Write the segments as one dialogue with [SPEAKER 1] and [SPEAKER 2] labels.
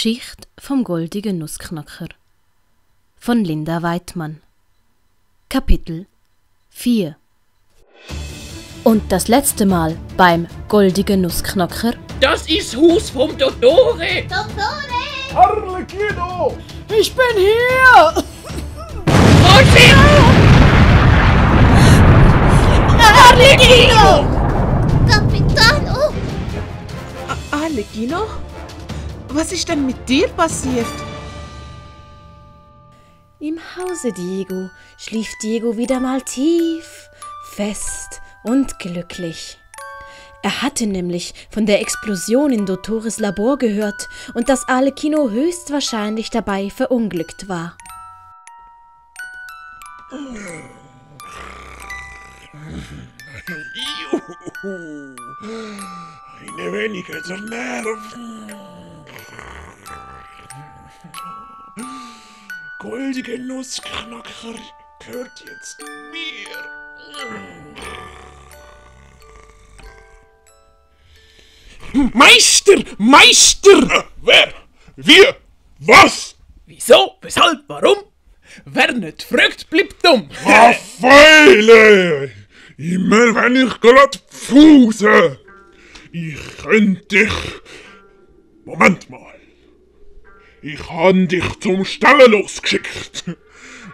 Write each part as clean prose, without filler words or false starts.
[SPEAKER 1] Geschichte vom goldigen Nussknacker von Linda Weidmann. Kapitel 4. Und das letzte Mal beim goldigen Nussknacker.
[SPEAKER 2] Das ist das Haus vom Dottore!
[SPEAKER 3] Dottore!
[SPEAKER 4] Arlecchino!
[SPEAKER 3] Ich bin hier!
[SPEAKER 2] Arlecchino!
[SPEAKER 3] Capitano!
[SPEAKER 5] Arlecchino? Was ist denn mit dir passiert?
[SPEAKER 1] Im Hause Diego schlief Diego wieder mal tief, fest und glücklich. Er hatte nämlich von der Explosion in Dottores Labor gehört und dass Arlecchino höchstwahrscheinlich dabei verunglückt war.
[SPEAKER 4] Juhu, eine weniger der Nerven. Goldige Nussknacker gehört jetzt mir.
[SPEAKER 2] Meister! Meister!
[SPEAKER 4] Wer? Wir? Was?
[SPEAKER 2] Wieso? Weshalb? Warum? Wer nicht fragt, bleibt dumm.
[SPEAKER 4] Raffaele! Immer wenn ich grad pfuse. Ich könnte dich... Moment mal. Ich habe dich zum Stellen losgeschickt.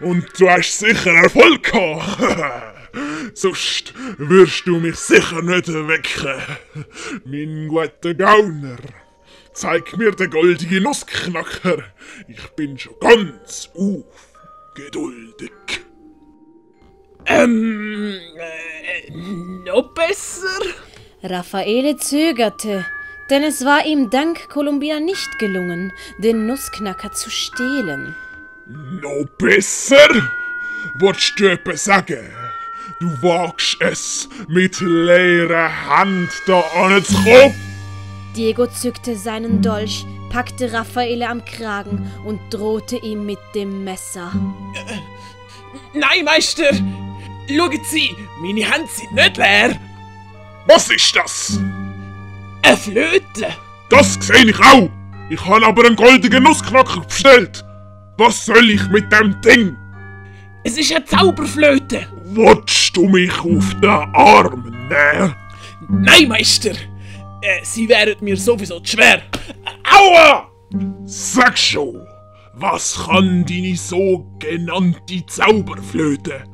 [SPEAKER 4] Und du hast sicher Erfolg gehabt. Sonst wirst du mich sicher nicht wecken. Mein guter Gauner. Zeig mir den goldigen Nussknacker. Ich bin schon ganz geduldig.
[SPEAKER 2] Noch besser?
[SPEAKER 1] Raffaele zögerte, denn es war ihm dank Columbia nicht gelungen, den Nussknacker zu stehlen.
[SPEAKER 4] Noch besser? Wolltest du etwas sagen? Du wagst es, mit leerer Hand da anzukommen?
[SPEAKER 1] Diego zückte seinen Dolch, packte Raffaele am Kragen und drohte ihm mit dem Messer.
[SPEAKER 2] Nein, Meister! Schauen Sie, meine Hände sind nicht leer.
[SPEAKER 4] Was ist das?
[SPEAKER 2] Eine Flöte!
[SPEAKER 4] Das sehe ich auch. Ich habe aber einen goldenen Nussknacker bestellt. Was soll ich mit dem Ding?
[SPEAKER 2] Es ist eine Zauberflöte!
[SPEAKER 4] Wolltest du mich auf den Arm nehmen?
[SPEAKER 2] Nein, Meister! Sie wären mir sowieso zu schwer. Aua!
[SPEAKER 4] Sag schon, was kann deine sogenannte Zauberflöte?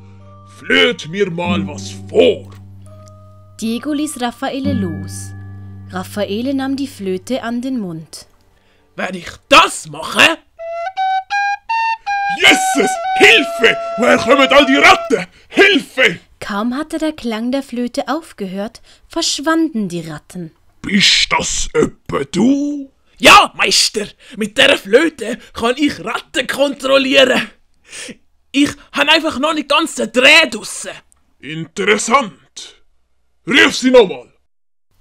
[SPEAKER 4] Flöt mir mal was vor.
[SPEAKER 1] Diego ließ Raffaele los. Raffaele nahm die Flöte an den Mund.
[SPEAKER 2] Wenn ich das mache...
[SPEAKER 4] Jesus! Hilfe! Woher kommen all die Ratten? Hilfe!
[SPEAKER 1] Kaum hatte der Klang der Flöte aufgehört, verschwanden die Ratten.
[SPEAKER 4] Bist das etwa du?
[SPEAKER 2] Ja, Meister! Mit dieser Flöte kann ich Ratten kontrollieren. Ich habe einfach noch nicht ganz den Dreh draussen.
[SPEAKER 4] Interessant. Ruf sie nochmal.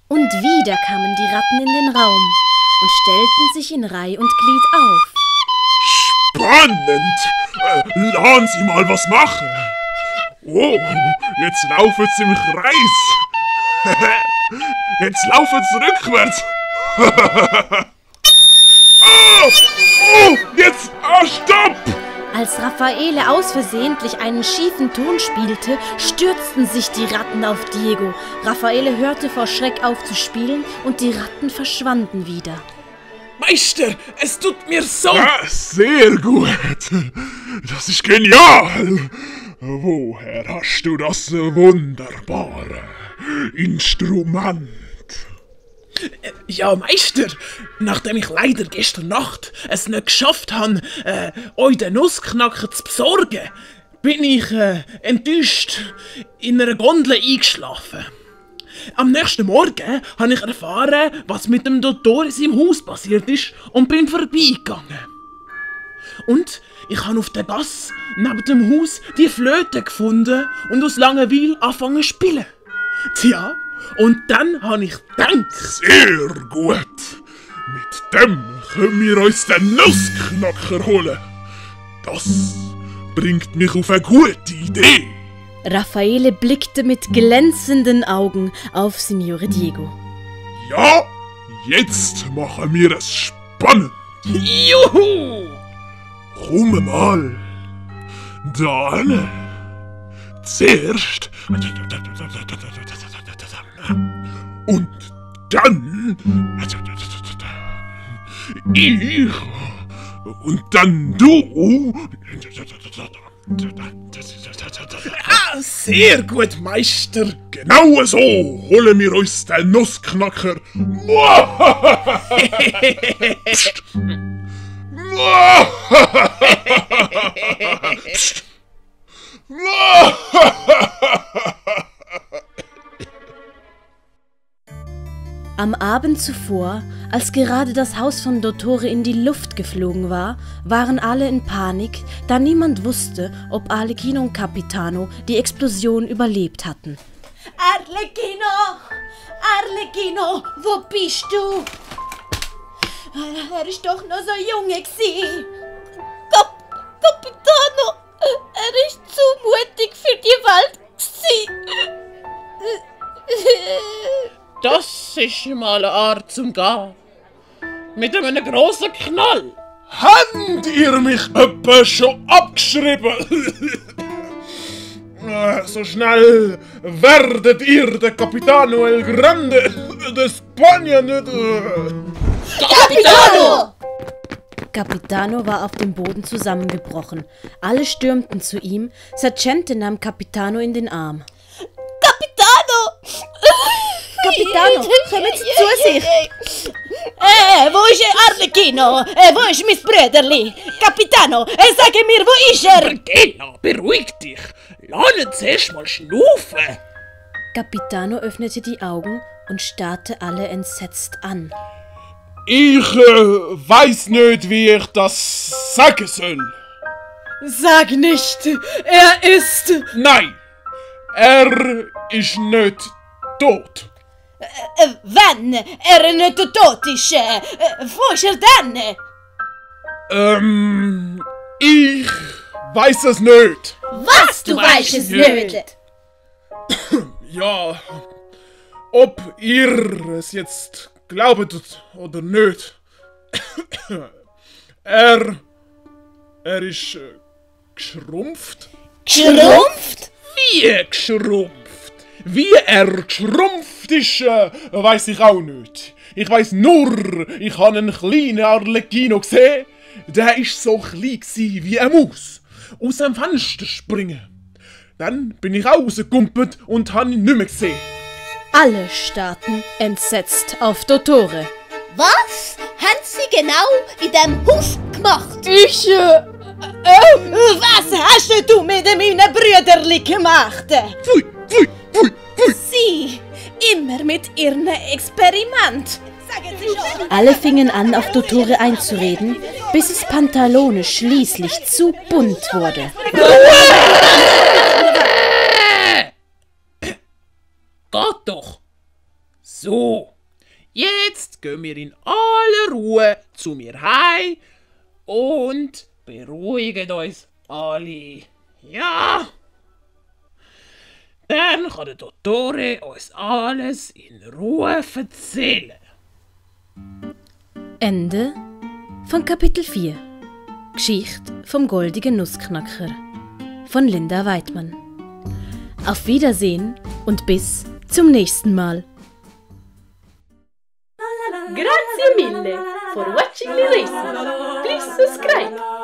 [SPEAKER 1] Und wieder kamen die Ratten in den Raum und stellten sich in Reih und Glied auf.
[SPEAKER 4] Spannend! Lassen Sie mal was machen. Oh, jetzt laufen sie im Kreis. Jetzt laufen sie rückwärts. Oh, jetzt, stopp!
[SPEAKER 1] Als Raffaele aus versehentlich einen schiefen Ton spielte, stürzten sich die Ratten auf Diego. Raffaele hörte vor Schreck auf zu spielen und die Ratten verschwanden wieder.
[SPEAKER 2] Meister, es tut mir so...
[SPEAKER 4] Ja, sehr gut. Das ist genial. Woher hast du das wunderbare Instrument?
[SPEAKER 2] Ja, Meister, nachdem ich leider gestern Nacht es nicht geschafft habe, euch den Nussknacker zu besorgen, bin ich enttäuscht in einer Gondel eingeschlafen. Am nächsten Morgen habe ich erfahren, was mit dem Dottore in seinem Haus passiert ist und bin vorbeigegangen. Und ich habe auf der Gasse neben dem Haus die Flöte gefunden und aus Langeweile angefangen zu spielen. Tja, und dann habe ich gedacht...
[SPEAKER 4] Sehr gut. Mit dem können wir uns den Nussknacker holen. Das bringt mich auf eine gute Idee.
[SPEAKER 1] Raffaele blickte mit glänzenden Augen auf Signore Diego.
[SPEAKER 4] Ja, jetzt machen wir es spannend.
[SPEAKER 2] Juhu!
[SPEAKER 4] Komm mal. Dann. Zuerst. Und dann. Ich. Und dann du.
[SPEAKER 2] Ah, sehr gut, Meister.
[SPEAKER 4] Genau so holen wir uns den Nussknacker. Psst. Psst.
[SPEAKER 1] Am Abend zuvor, als gerade das Haus von Dottore in die Luft geflogen war, waren alle in Panik, da niemand wusste, ob Arlecchino und Capitano die Explosion überlebt hatten.
[SPEAKER 3] Arlecchino! Arlecchino, wo bist du? Er ist doch noch so junge gsi. Capitano, er ist zu mutig für die Welt gsi.
[SPEAKER 2] Das ist mal eine Art zum Gehen. Mit einem grossen Knall.
[SPEAKER 4] Habt ihr mich etwa schon abgeschrieben? So schnell werdet ihr den Capitano El Grande de España nicht...
[SPEAKER 3] Capitano!
[SPEAKER 1] Capitano war auf dem Boden zusammengebrochen. Alle stürmten zu ihm. Sergente nahm Capitano in den Arm.
[SPEAKER 3] Capitano!
[SPEAKER 1] Capitano, komm jetzt zu sich!
[SPEAKER 3] Wo ist Arlecchino? Wo ist mein Brüderli? Capitano, sage mir, wo ist er?
[SPEAKER 2] Bella, beruhig dich. Lass ihn zuerst mal schnaufen.
[SPEAKER 1] Capitano öffnete die Augen und starrte alle entsetzt an.
[SPEAKER 4] Ich weiß nicht, wie ich das sagen soll.
[SPEAKER 5] Sag nicht, er ist...
[SPEAKER 4] Nein, er ist nicht tot.
[SPEAKER 3] Wenn er nicht tot ist, wo ist er dann?
[SPEAKER 4] Ich weiß es nicht.
[SPEAKER 3] Was, du weißt es nicht?
[SPEAKER 4] Ja, ob ihr es jetzt glaubt oder nicht. Er ist geschrumpft.
[SPEAKER 3] Geschrumpft?
[SPEAKER 2] Wie geschrumpft?
[SPEAKER 4] Wie er geschrumpft ist, weiß ich auch nicht. Ich weiß nur, ich habe einen kleinen Arlecchino gesehen. Der ist so klein gsi wie eine Maus. Aus dem Fenster springen. Dann bin ich rausgekumpelt und habe ihn nicht mehr gesehen.
[SPEAKER 1] Alle starrten entsetzt auf Dottore.
[SPEAKER 3] Was haben sie genau in dem Haus gemacht? Was hast du mit meinen Brüderli gemacht?
[SPEAKER 4] Pfui, pfui, pfui, pfui.
[SPEAKER 3] Sie, immer mit ihrem Experiment. Sagen Sie schon.
[SPEAKER 1] Alle fingen an, auf Dottore einzureden, bis es Pantalone schließlich zu bunt wurde.
[SPEAKER 2] Geht doch. So, jetzt gehen wir in aller Ruhe zu mir heim und beruhigen uns alle. Ja. Dann kann der Dottore uns alles in Ruhe erzählen.
[SPEAKER 1] Ende von Kapitel 4. Geschichte vom goldigen Nussknacker von Linda Weidmann. Auf Wiedersehen und bis zum nächsten Mal.
[SPEAKER 6] Grazie mille for watching the lesson. Please subscribe.